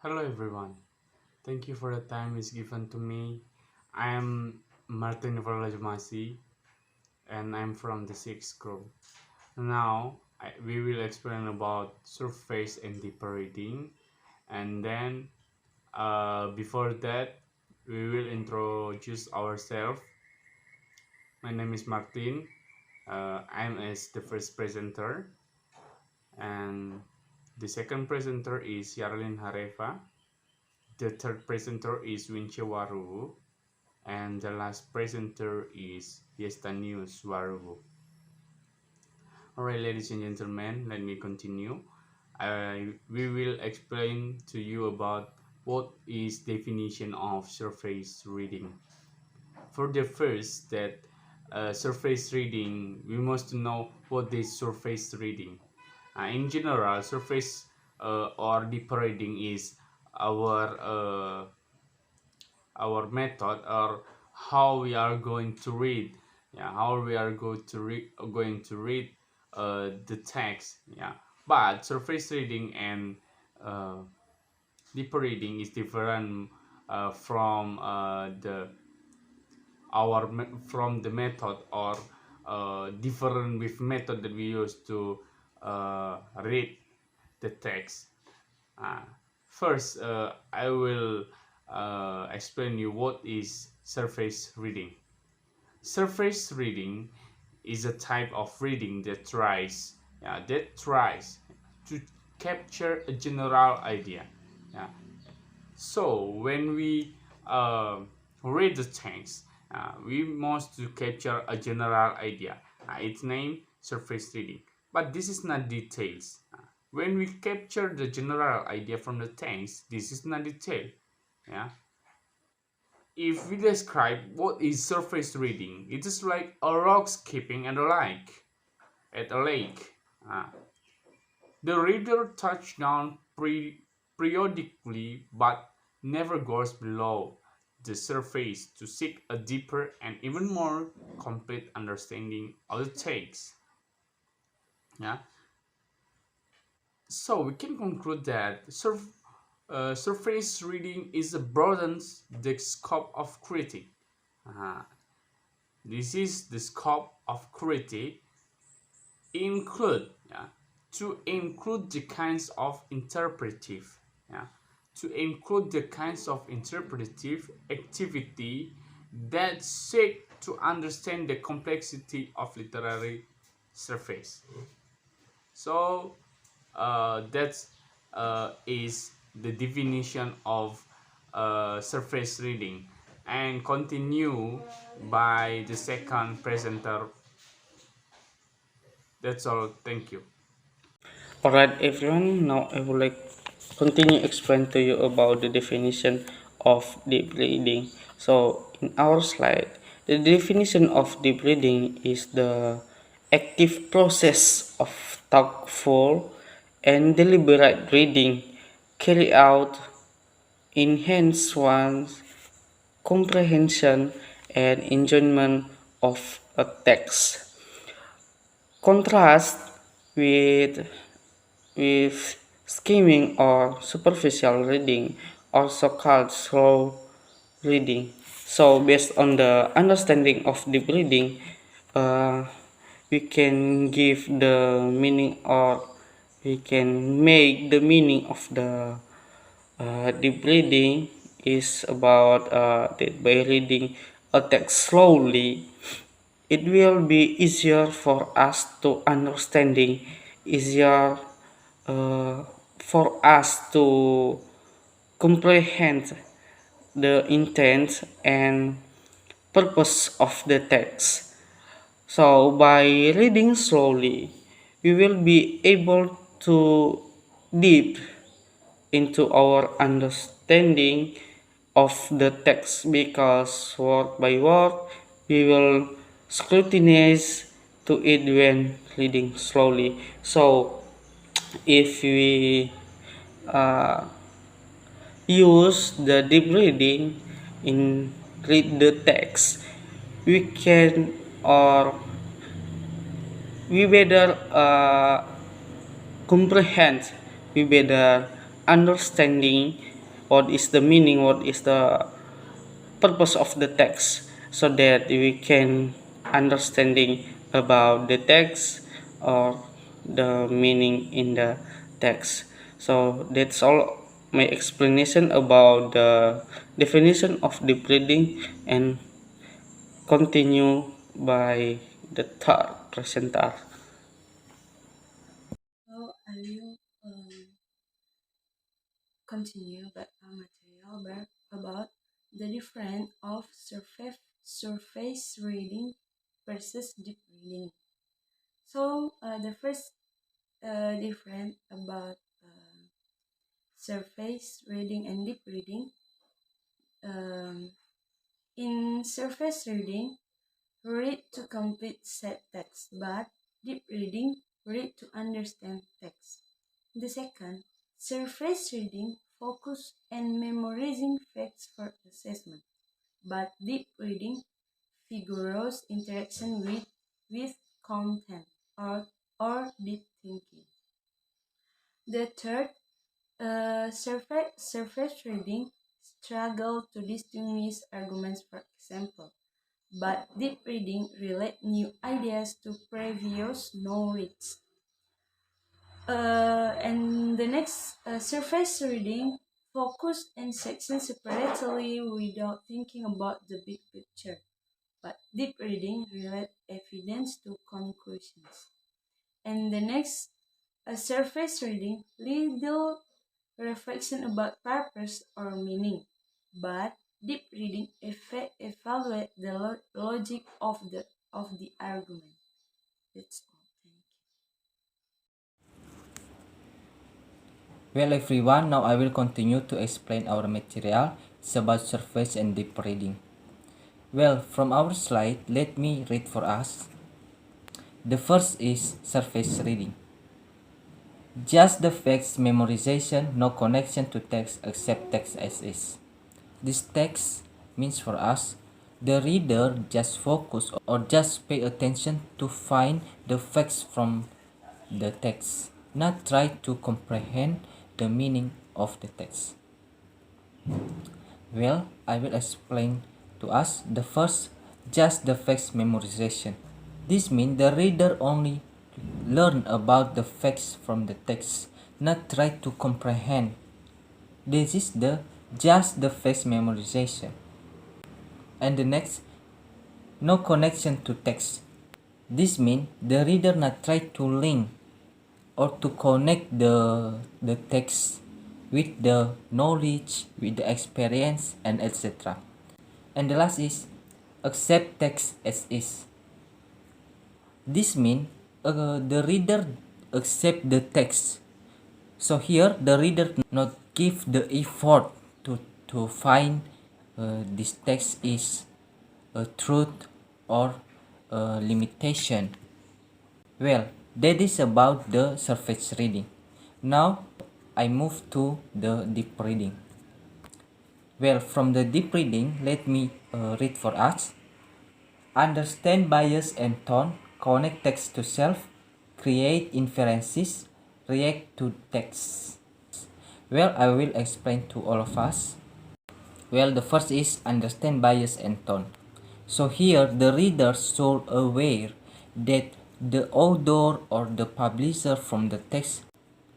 Hello everyone. Thank you for the time is given to me. I am Martin Verlajmasi and I'm from the sixth group. Now we will explain about surface and deeper reading, and then before that we will introduce ourselves. My name is Martin. I'm as the first presenter, and the second presenter is Yarlin Hareva. The third presenter is Winche Waru, and the last presenter is Yestanius Warubu. Alright, ladies and gentlemen, let me continue. We will explain to you about what is definition of surface reading. For the first, that surface reading, we must know what is surface reading. In general, surface or deeper reading is our our method or how we are going to read, how we are going to read the text, but surface reading and uh, deeper reading is different from the our from the method or different with method that we use to read the text. uh, First, I will explain you what is surface reading. Surface reading is a type of reading that tries to capture a general idea. Yeah. So when we uh, read the text, we must to capture a general idea. Its name surface reading, but this is not details. When we capture the general idea from the text, this is not detail. Yeah. If we describe what is surface reading, it is like a rock skipping at a lake. Uh, the reader touches down periodically but never goes below the surface to seek a deeper and even more complete understanding of the text. Yeah. So we can conclude that surface reading is a broadens the scope of critique. Uh, this is the scope of critique include, to include the kinds of interpretive, yeah, to include the kinds of interpretive activity that seek to understand the complexity of literary surface. So that is the definition of surface reading, and continue by the second presenter. That's all. Thank you. Alright everyone, now I would like continue explain to you about the definition of deep reading. So in our slide, the definition of deep reading is the active process of thoughtful and deliberate reading carried out enhance one's comprehension and enjoyment of a text. Contrast with with skimming or superficial reading, also called slow reading. So, based on the understanding of deep reading, uh, we can give the meaning or we can make the meaning of the deep reading is about that by reading a text slowly, it will be easier for us to understanding, easier uh, for us to comprehend the intent and purpose of the text. So, by reading slowly, we will be able to deep into our understanding of the text because word by word we will scrutinize to it when reading slowly. So, if we uh, use the deep reading in read the text, we can or we better comprehend, we better understanding what is the meaning, what is the purpose of the text, so that we can understanding about the text or the meaning in the text. So that's all my explanation about the definition of deep reading, and continue by the third presenter. So I will continue about our material about the difference of surface reading versus deep reading. So the first difference about surface reading and deep reading. Um, in surface reading, read to complete set text, but deep reading, read to understand text. The second, surface reading, focus and memorizing facts for assessment, but deep reading, vigorous interaction with content or deep thinking. The third, surface reading, struggle to distinguish arguments, for example, but deep reading relate new ideas to previous knowledge. And the next, surface reading, focus and section separately without thinking about the big picture, but deep reading relate evidence to conclusions. And the next, a surface reading, little reflection about purpose or meaning, but deep reading evaluate the logic of the argument. That's all. Thank you. Well everyone, now I will continue to explain our material. It's about surface and deep reading. Well, from our slide, let me read for us. The first is surface reading. Just the facts memorization, no connection to text except text as is. This text means for us, the reader just focus or just pay attention to find the facts from the text, not try to comprehend the meaning of the text. Well, I will explain to us the first, just the facts memorization. This means the reader only learn about the facts from the text, not try to comprehend. This is the just the facts memorization. And the next, no connection to text. This means the reader not try to link or to connect the text with the knowledge, with the experience, and etc. And the last is accept text as is. This means the reader accept the text. So here the reader not give the effort to find this text is a truth or a limitation. Well, that is about the surface reading. Now I move to the deep reading. Well, from the deep reading, let me read for us. Understand bias and tone, connect text to self, create inferences, react to text. Well, I will explain to all of us. Well, the first is understand bias and tone. So here the reader should aware that the author or the publisher from the text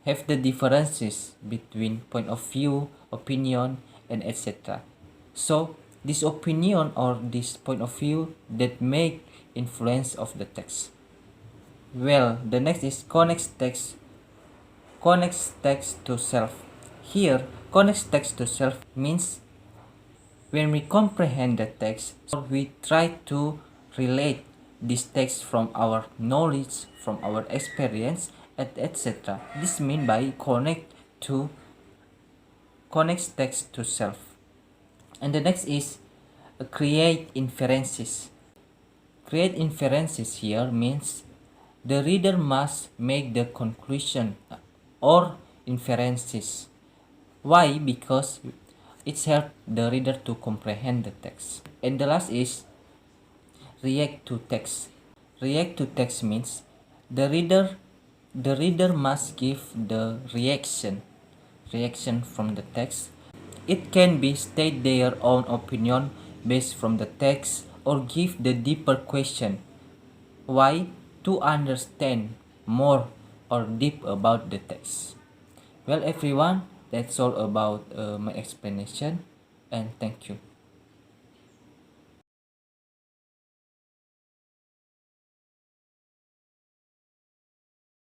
have the differences between point of view, opinion, and etc. So this opinion or this point of view that make influence of the text. Well, the next is connects text to self. Here, connects text to self means when we comprehend the text, we try to relate this text from our knowledge, from our experience, etc. This means by connects text to self. And the next is create inferences. Create inferences here means the reader must make the conclusion or inferences. Why? Because it helps the reader to comprehend the text. And the last is react to text. React to text means the reader must give the reaction from the text. It can be state their own opinion based from the text or give the deeper question why to understand more or deep about the text. Well, everyone, that's all about my explanation, and thank you.